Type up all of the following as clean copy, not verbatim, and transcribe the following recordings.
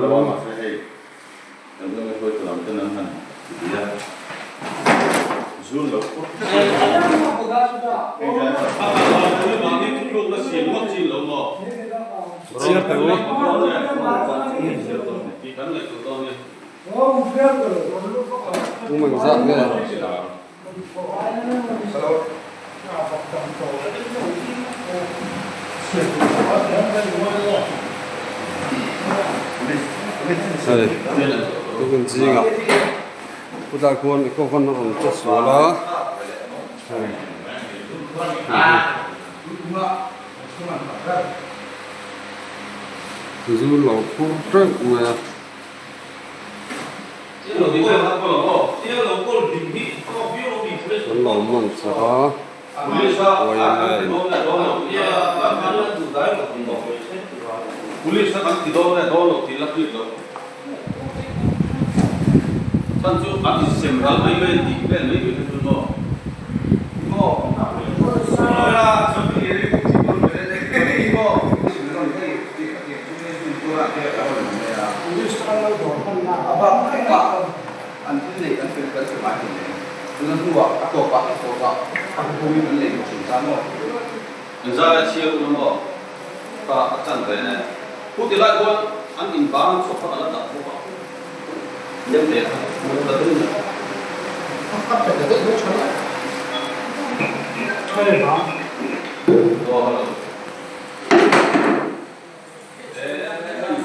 lawa ma sai ang mga ko ito lang tanan han dia zoom lo ko ni tu lo sim mo chi lo mo sia pe o ki kan le ko to ni mình dọn cái này đây cái con gì ngọc cô ta con nó còn chết số đó từ du lẩu phun trứng mà lẩu măng xả Police na kan tido na dolo tilak dito. Tanso at sentral may di ben may dito mo. Mo. Ora sabi ni ko mo. Police na do na aba ka an ti an ti ka sa mai ni. Dun huwa ako pa ako ko mi le ko sa mo. Nzara chiyo mo. Pa atan ba na. Puti lai ko an in bang so pa ala ta ko ba yam de mo ta tin na ka ta de ko chana ai ba do hala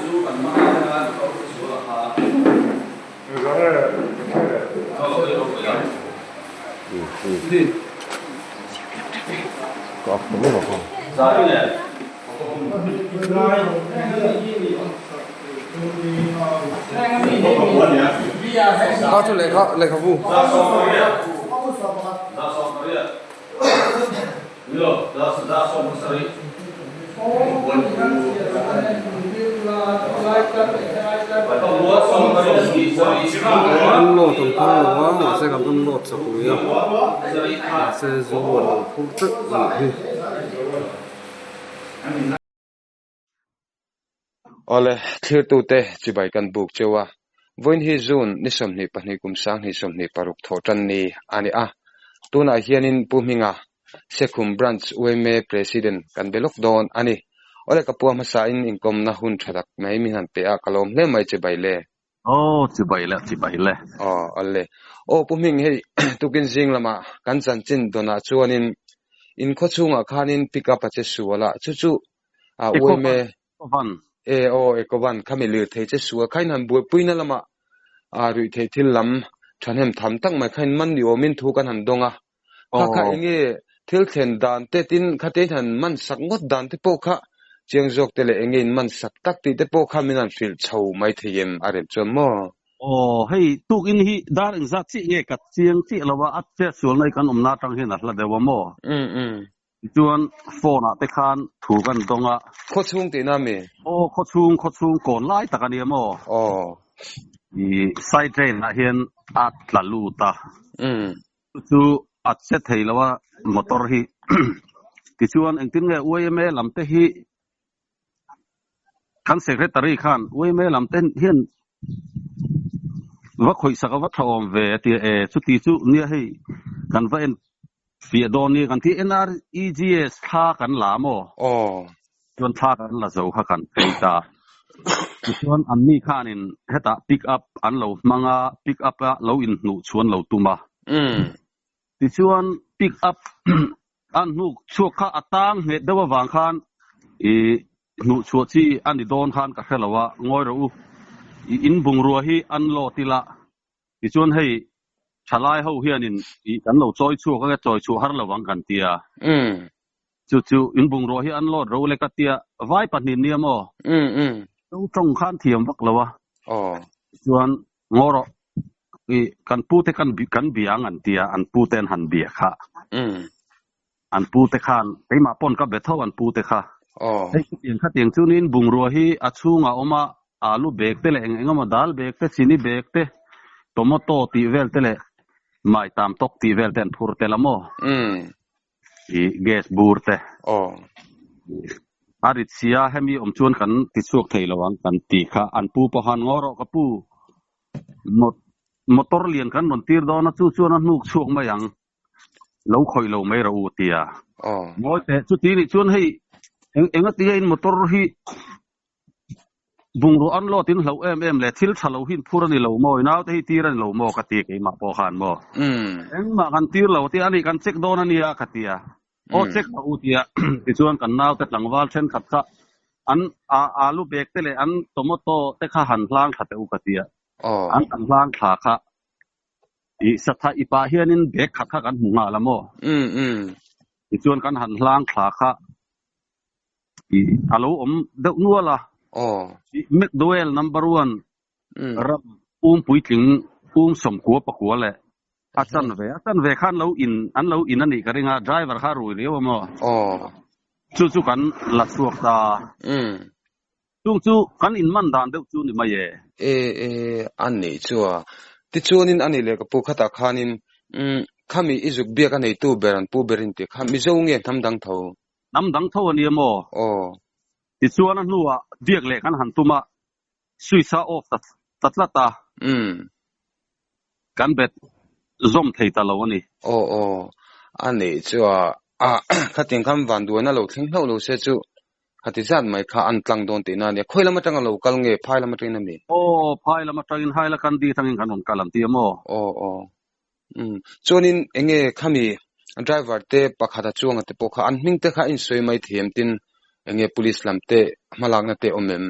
zu kan ma na ko su la ha ga ya di có cũng rất là không za ni có cho lấy khẩu vụ da so Maria yo da so Masari ăn lột tổng thang quá mà sẽ gặp ăn lột sạc quý sẽ dùng phút tức ole thir tu te chibai kan buk chewa voin hi zone ni somni pani kum sang ni somni paruk thotan ni ani a tuna hianin puminga sekhum branch ueme president kan belok don ani ole kapua masa in inkom na hun thadak mai mi han pe a kalom le mai chibai le chibai le alle puming he tukin jing lama kan chan chin dona chuanin in khochunga khanin pick up che suwala chu a ueme ekovan khamelu thei che suwa khainan boi puina lama rui thei thil lam thanem tham tak mai khain man ni omin thu kan han donga kha enge thil then dan te tin khate than man sak ngot dan te po kha chiang jok te le enge man sak tak ti te po kha minan fil chho mai theyem arem chomo hei tuk in hi dar in zat chi nge kat chiang chi lawa at che sul nai kan umna tang hin la dewa mo chuan phone a te khan thu kan donga khochung te na me khochung kon lai takani mo i side train na hian at la lu ta chu at se thei lawa motor hi ti chuan engtin nge ueme lamte hi kan secretary khan ueme lamte hian wa khoi sakawa thawm ve ti chu ti chu nia hei kan va en Pia doni kan ti NREGS tha kan la mo chuan tha kan la zo kha kan peita chuan an ni khanin heta pick up an lo manga pick up a lo in nu chuan lo tuma ti chuan pick up an nu chu kha atang he dewa wang khan nu chu chi an di don khan ka khelawa ngoi ro in bung ruwa hi an lo tila ti chuan hei chalai ho hianin I kan lo choi chu ka choi chu har lawang kan tia chu in bung ro hi an lo ro le ka tia vai panin ni mo tong khan thiam wak lawa chuan ngoro kan pu te kan biang an tia an pu ten han bia kha an pu te khan ei ma pon ka betho an pu te kha ei tiang chu nin bung ro hi achunga oma alu bag te le engama dal bag te chini bag te tomato ti vel te le mai tam tok ti vel ten phur te lamo I gas bur te อาริเซียให้มีชวนกันติดสวกไทยระวังกันตีค่ะอันปูปะหันงอรอกะปูมอเตอร์เลียนกันบนตีรดอนะชวนนั้นนุกช่วงมาอย่างเราคอยเราไม่รู้เตียมอแต่สุดที่นี่ชวนให้เอ็งตีอินมอเตอร์ฮีบุงรูอันโลตินเราเลยทิลชะเราหินพูดนี่เราโมยน้าที่ตีรันเราโมกตีกี่มาปอหันโมเอ็งมากันตีเราที่อันนี้กันเช็คโดนนี่อะกตียโอเช็คเราเตียที่ชวนกันน้าแต่หลังว่าเช่นขัดซะอันอาลูเบกเตเลยอันโตโมโตแต่ข้าหันล่างขัดแต่อุกตียอันหันล่างขาค่ะอีสัทธาอีปาเฮียนินเบกขัดข้ากันหัวละโมที่ชวนกันหันล่างขาค่ะอีอาลูเด็กนัวละเมกดูเอลนัมเบอร์วันรับปุยถึงสมกัวปะกัวแหละอาจารย์เวขันเราอินอันนี่ก็เรียกว่าไดรเวอร์ข้ารู้เรียวมั้งจู่กันหลักสวกตาจู่กันอินมันดานเด็กจู่นี่มาเย่อันนี้ชัวที่จู่นินอันนี้เลยกับปูขัดขานินข้ามีอิจุกเบียกันในตู้เบรันปูเบรินติข้ามีเจ้าเงี้ยทำดังเท่านี่มั้งที่ชวนนั้นนัวเดียกเล็กกันหันตุมาสุยซาออฟตัดละตากันเบ็ดซอมเทตาลาวนี่อันนี้ชัวขัดยังคำวันดูนะเราทิ้งเราเสียจู่ขัดที่จัดไม่ข้าอันตั้งโดนตีนั่นเนี่ยคุยแล้วมาจังเรากำลังเงี้ยพายแล้วมาจังนั่นนี่พายแล้วมาจังให้ละกันดีทั้งกันหนุนกันลันตีมั้งจู่นี่เองข้ามีไดรเวอร์เตะปะขัดจู่งันเตะปะข้าอันมิ่งเตะข้าอินสวยไม่เทียมตินเองpolice lam te malang na te omem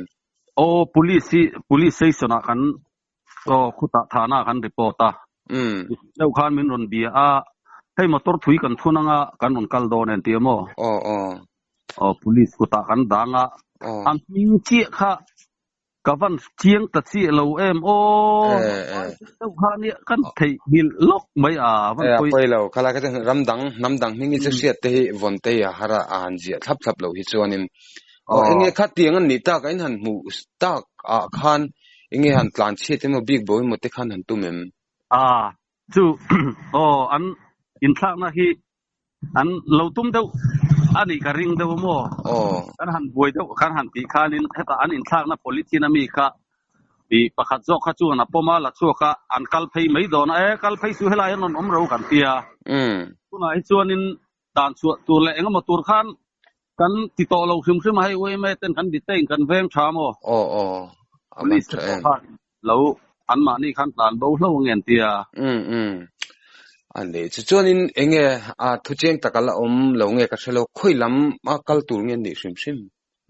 police station kan khuta thana kan reporta lau khan min ron bia hei motor thui kan thunanga kan on kal don en tiamo police khuta kan danga am min chi kha kavan chiang ta chi lo em lau khan ni kan thei bil lok mai van poi lo khala ka namdang mingi che siat te von te ya hara an ji thap lo hi chuanin enge khatiang an ni ta ka in han mu stak khan enge han plan che te mo big boy mo te khan han tumem chu an in thak na hi an lo tum deu ani ka ring deu mo kan han boy deu kan han ti khanin heta an in thak na policy na mi kha i pakhat zo kha chu na poma la chu kha an kal phei mai don kal phei su helai non om ro kan tia kuna hi chuanin dan chu tu le engam tur khan kan ti to lo khum hai oi me ten kan diteng kan veng tha mo police lo an ma ni khan tan bo lo ngen tiaอันนี้chuanin enge thu cheng takala lo nge ka thelo khoilam ma kal tur ngen ni sim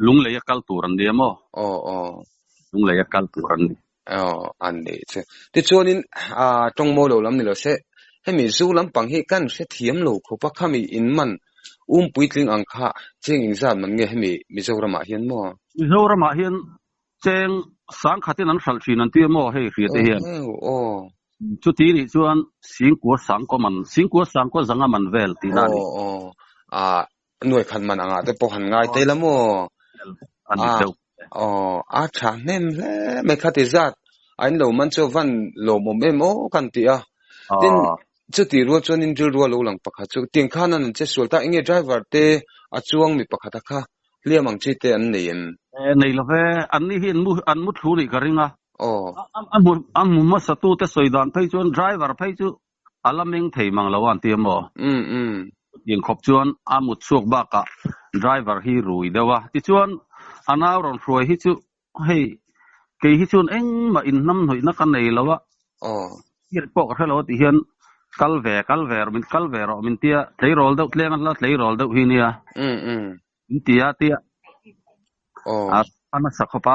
lung le kal tur an dia mo lung le kal tur anอันนี้ti chuanin tong mo lo lam ni lo se hemi zu lam pang hi kan se thiam lo kho pa khami in man puitling ang kha cheng in zam man nge hemi Mizoram hian mo Mizoram hian cheng sang khatin an sal thin an ti mo hei ri te hian chu ti ni chuan singkuo sang ko zanga man vel ti na ni nuai khan man anga te po han ngai te lamo ani teu tha nem le me khati zat ain lo man cho van lo mo me mo kan ti tin chu ti ro chon in ru lo lang pakha chu ting khan an che sulta enge driver te chuang mi pakha ta kha liamang chi te an nei nei lo ve an ni hin mu an mu thu ni ka ringa an mu ma sa tu te soidan phei chon driver phei chu alameng thei mang lawan ti mo yin khop chuan amut chuak ba ka driver hi rui dewa ti chuan anaw ron froi hi chu hei ke hi chun eng ma in nam hoi na kan nei lawa hir po ka thelo ti hian kalver min tia tlei rol deuh tleng an la tlei rol deuh hi nia in tia ana sakhopa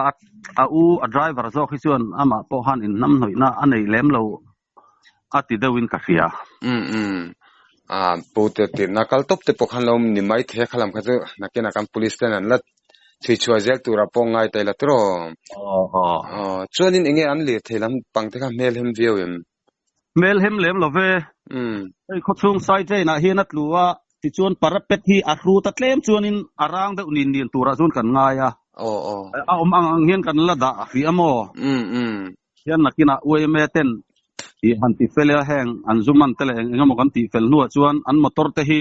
a driver zo khi chuan ama po han in nam hoi na anei lem lo ati deuin ka ria pote te nakal top te pokhan lom ni mai the khalam kha chu nakena kam police ten an lat chhui zel tura pongai tai la tro chuanin enge an le thelam pangte kha mel hem lem love ei khochung sai te na hi na tluwa ti chuan parapet hi a hru ta tlem chuanin arang de unin din tura chun kan ngaya ang hian kan la da fi amo hian nakina ue me ten i han ti fel heng an zuman tele engam kan ti fel nu chuan an motor te hi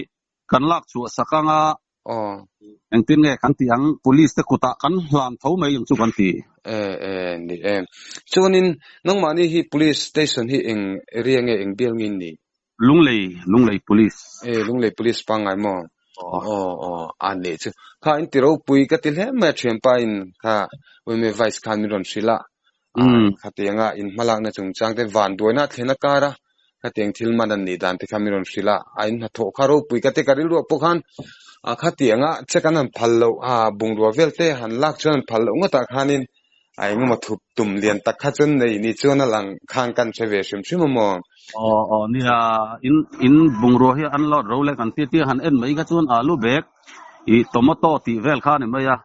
kan lak chu sakanga ang tin nge kan tiang police te kuta kan hlam thau mai yung chu kan ti ni chuanin nangma ni hi police station hi eng area nge eng bial ngin ni lunglei police lunglei police pangai mo ani chu kha in tiro pui ka til he ma threm pa in kha we vice khan sila kha tianga in malak na chung chang te van doina thlena kara kha tiang thil manan ni dan te khamiron sila ain ha tho kharo pui ka te karil ro pokhan kha tianga chekanan phallo bungro velte han lak chon phallo ngata khanin ai ngma thup tum lian tak kha chon nei ni chona lang khang kan cheve shim mo ni in bungro hi an lo ro le kan ti han en mai ka chon alu bek I tomato ti vel khan mai ya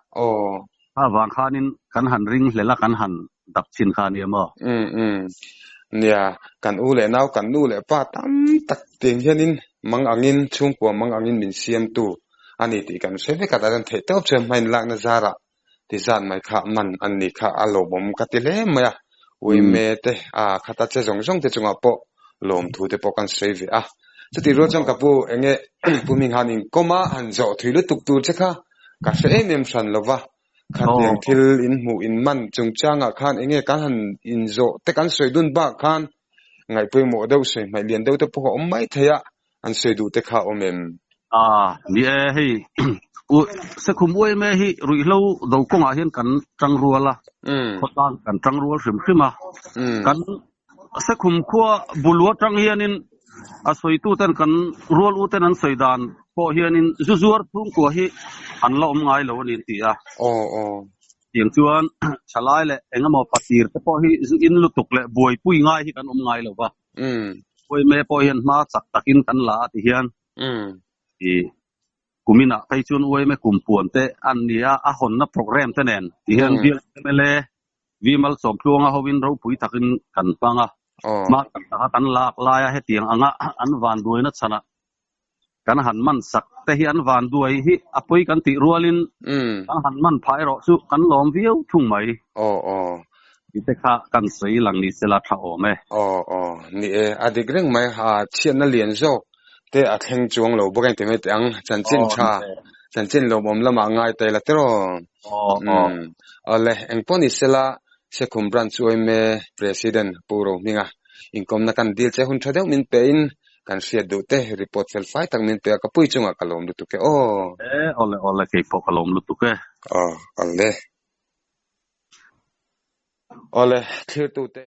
ha wang khanin kan han ring hlela kan han dak chin khan ya mo nia kan u le naw kan nu le pa tam tak ting hianin mang angin chung ko mang angin min siam tu ani ti kan seve ka dan the top chem main lak na zara ti zan mai kha man an ni kha alo bom ka ti le ma we me te khata che jong jong te chunga po lom thu te po kan save chuti ro chang ka pu enge puming hanin koma han zo thuile tuk tu che kha ka se em san lova khateng thil in mu in man chung changa khan enge kan han in zo te kan soidun ba khan ngai pui mo deu se mai lian deu te po om mai thaya an soidu te kha omem ni hei u se khum oi me hi rui lo do konga hian kan tang ruala khotan kan tang rual hrim hrim kan se khum khua bulwa tang hianin a soitu ten kan rual u ten an soidan po hianin zuzuar tung ko hi an lo ngai lo ni ti tiang chuan chalai le engamo patir te po hi zu in lutuk le boi pui ngai hi kan ngai lo ba poi me po hian ma chak takin kan la ti hian kumina kai chun oi me kumpuan te an nia a hon na program te nen ti hian bil mele vimal som pluanga howin ro pui takin kan panga ma kan lak laya he tiang anga an van duina chana kan han man sak te hi an van duai hi apoi kan ti rualin kan han man phai ro chu kan lom viau thung mai ite kha kan sei lang ni sela tha o me ni adik reng mai ha chian na lian zo te a theng chuang lo bokan te me tang chan chin lo bom lama ngai te la tero ale engponi sela se kumbran chuai me president puro minga inkom na kan deal che hun thadeu min pein kan sia do te report fel fai tang min pe ka pui chunga kalom lu tu ke ole ke po kalom lu tu ke ole clear tu te